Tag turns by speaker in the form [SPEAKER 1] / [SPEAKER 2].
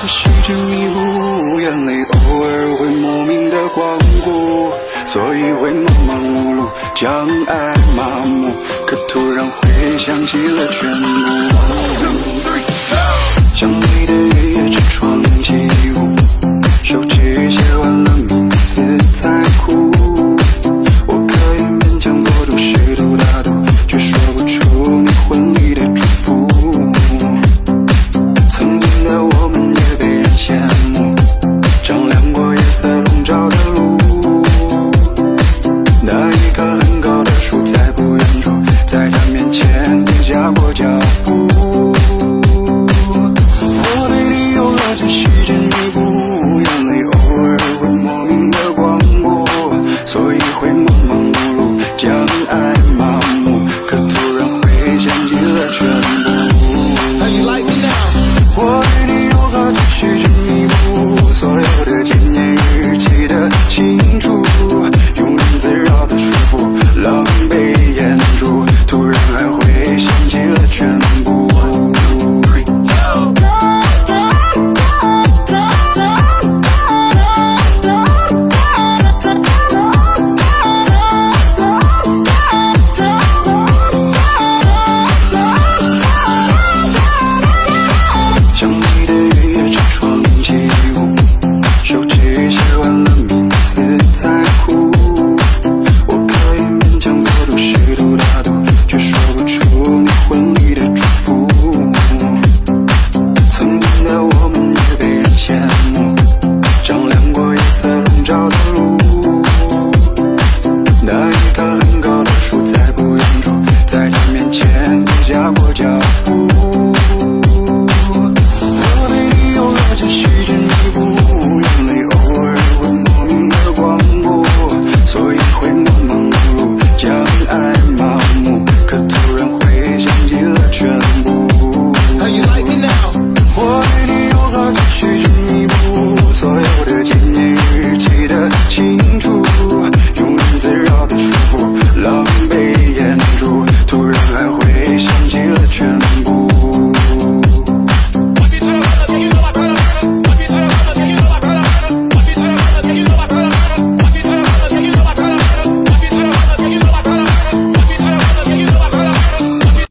[SPEAKER 1] 只是执迷雾，眼泪偶尔会莫名的光顾，所以会忙忙碌碌，将爱麻木，可突然会想起了全部。想你的雨夜车窗起舞，手指写完了名字才哭，我可以勉强做出适度大度，却说不出你婚礼的祝福。曾经的我们也被人羡慕，丈量过夜色笼罩的路，那一棵很高的树在不远处，在他面前停下过脚步。